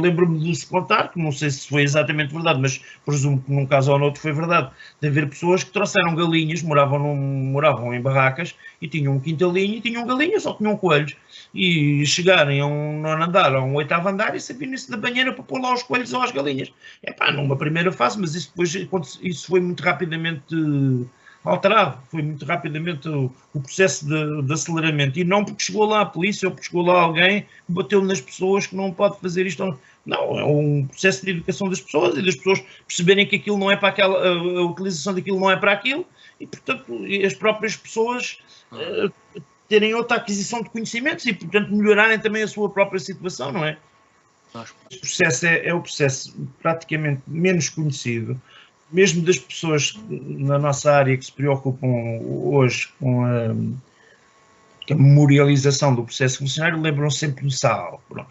Lembro-me de se contar, que não sei se foi exatamente verdade, mas presumo que num caso ou no outro foi verdade, de haver pessoas que trouxeram galinhas, moravam em barracas e tinham um quintalinho e tinham galinhas ou tinham coelhos. E chegarem a um nono andar, a um oitavo andar e sabiam-se da banheira para pôr lá os coelhos ou as galinhas. Numa primeira fase, mas isso foi muito rapidamente alterado, foi muito rapidamente o processo de aceleramento, e não porque chegou lá a polícia ou porque chegou lá alguém que bateu nas pessoas que não pode fazer isto. Não, é um processo de educação das pessoas e das pessoas perceberem que aquilo não é para aquela, a utilização daquilo não é para aquilo, e portanto as próprias pessoas terem outra aquisição de conhecimentos e portanto melhorarem também a sua própria situação, não é? Este processo é o processo praticamente menos conhecido, mesmo das pessoas na nossa área que se preocupam hoje com a memorialização do processo revolucionário, lembram sempre do Saal. Pronto.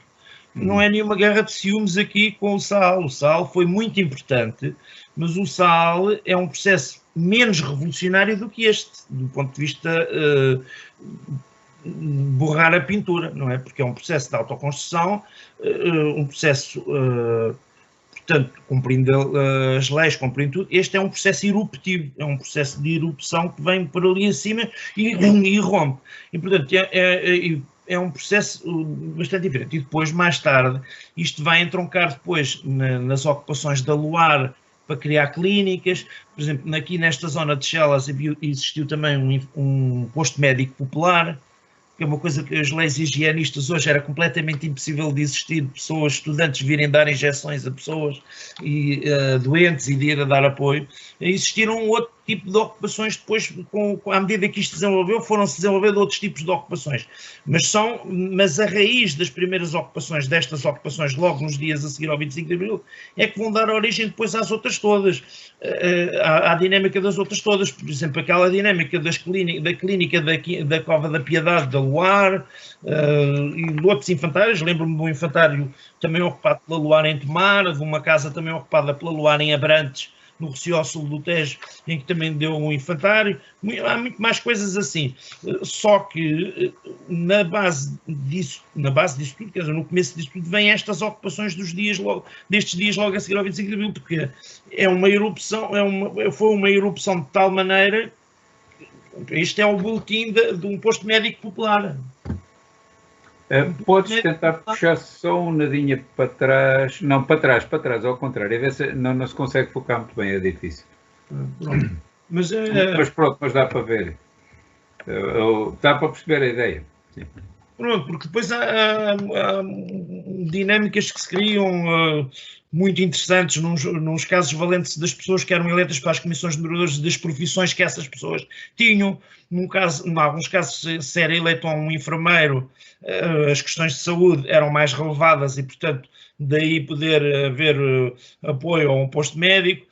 Não é nenhuma guerra de ciúmes aqui com o Saal. O Saal foi muito importante, mas o Saal é um processo menos revolucionário do que este, do ponto de vista borrar a pintura, não é? Porque é um processo de autoconstrução, um processo... portanto, cumprindo as leis, cumprindo tudo, este é um processo eruptivo, é um processo de erupção que vem por ali acima e rompe. E, portanto, é um processo bastante diferente. E depois, mais tarde, isto vai entroncar depois nas ocupações da Luar para criar clínicas. Por exemplo, aqui nesta zona de Chelas existiu também um posto médico popular, que é uma coisa que as leis higienistas hoje era completamente impossível de existir, pessoas, estudantes virem dar injeções a pessoas e doentes e de ir a dar apoio. Existiram outro tipo de ocupações depois, à medida que isto se desenvolveu, foram-se desenvolvendo outros tipos de ocupações. Mas a raiz das primeiras ocupações, destas ocupações, logo nos dias a seguir ao 25 de Abril, é que vão dar origem depois às outras todas, à dinâmica das outras todas. Por exemplo, aquela dinâmica da clínica da Cova da Piedade, da Luar, e de outros infantários. Lembro-me de um infantário também ocupado pela Luar em Tomar, de uma casa também ocupada pela Luar em Abrantes, no Recio Sul do Tejo, em que também deu um infantário. Há muito mais coisas assim. Só que na base disso tudo, quer dizer, no começo disso tudo, vêm estas ocupações destes dias logo a seguir ao 25 de Abril, porque é uma erupção, foi uma erupção de tal maneira. Este é o boletim de um posto médico popular. Podes tentar puxar só um nadinha para trás, não, para trás, ao contrário, a ver se não se consegue focar muito bem, é difícil. Pronto. Mas pronto, mas dá para ver, dá para perceber a ideia. Sim. Pronto, porque depois há dinâmicas que se criam muito interessantes nos casos valentes das pessoas que eram eleitas para as comissões de moradores, das profissões que essas pessoas tinham. Em alguns casos, se era eleito um enfermeiro, as questões de saúde eram mais relevadas e, portanto, daí poder haver apoio a um posto médico.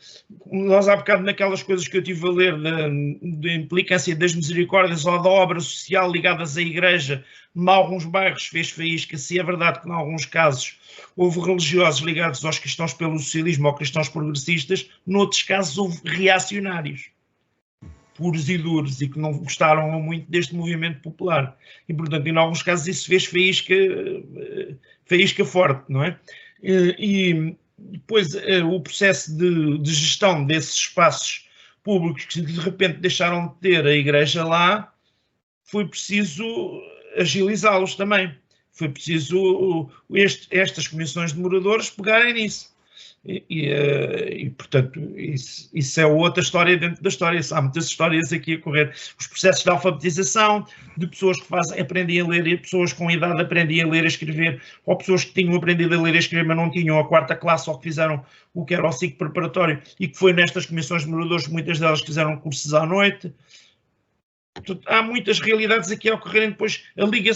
Nós há bocado naquelas coisas que eu estive a ler da implicância das misericórdias ou da obra social ligadas à igreja, em alguns bairros fez faísca. Se é verdade que em alguns casos houve religiosos ligados aos cristãos pelo socialismo ou cristãos progressistas, noutros casos houve reacionários puros e duros e que não gostaram muito deste movimento popular. E, portanto, em alguns casos isso fez faísca forte, não é? E depois o processo de gestão desses espaços públicos que de repente deixaram de ter a igreja lá, foi preciso agilizá-los também. Foi preciso estas comissões de moradores pegarem nisso. E portanto, isso é outra história dentro da história. Há muitas histórias aqui a correr. Os processos de alfabetização, de pessoas que aprendem a ler, e pessoas com idade aprendiam a ler e a escrever, ou pessoas que tinham aprendido a ler e a escrever, mas não tinham a quarta classe, ou que fizeram o que era o ciclo preparatório, e que foi nestas comissões de moradores, muitas delas fizeram cursos à noite. Portanto, há muitas realidades aqui a ocorrerem depois,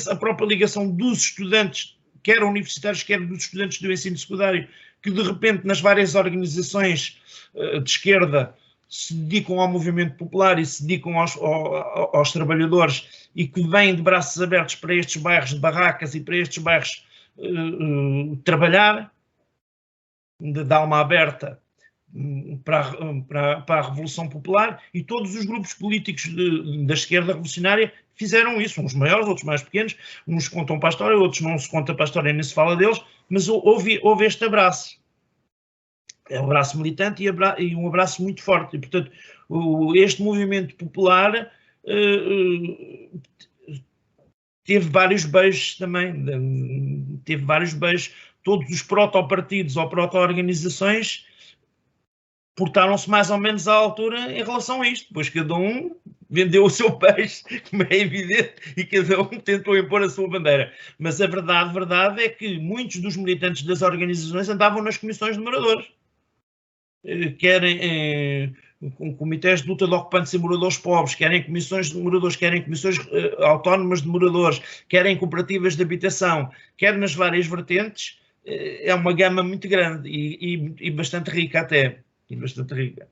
a própria ligação dos estudantes, quer universitários, quer dos estudantes do ensino secundário, que de repente nas várias organizações de esquerda se dedicam ao movimento popular e se dedicam aos trabalhadores e que vêm de braços abertos para estes bairros de barracas e para estes bairros trabalhar, de alma aberta para a Revolução Popular, e todos os grupos políticos da esquerda revolucionária fizeram isso, uns maiores, outros mais pequenos, uns contam para a história, outros não se conta para a história, nem se fala deles, mas houve este abraço. É um abraço militante e um abraço muito forte. E, portanto, este movimento popular teve vários beijos também, teve vários beijos. Todos os proto-partidos ou proto-organizações portaram-se mais ou menos à altura em relação a isto. Depois cada um vendeu o seu peixe, como é evidente, e cada um tentou impor a sua bandeira. Mas a verdade é que muitos dos militantes das organizações andavam nas comissões de moradores. Querem com comitês de luta de ocupantes e moradores pobres, querem comissões de moradores, querem comissões autónomas de moradores, querem cooperativas de habitação, quer nas várias vertentes. É uma gama muito grande e bastante rica até. E bastante rica.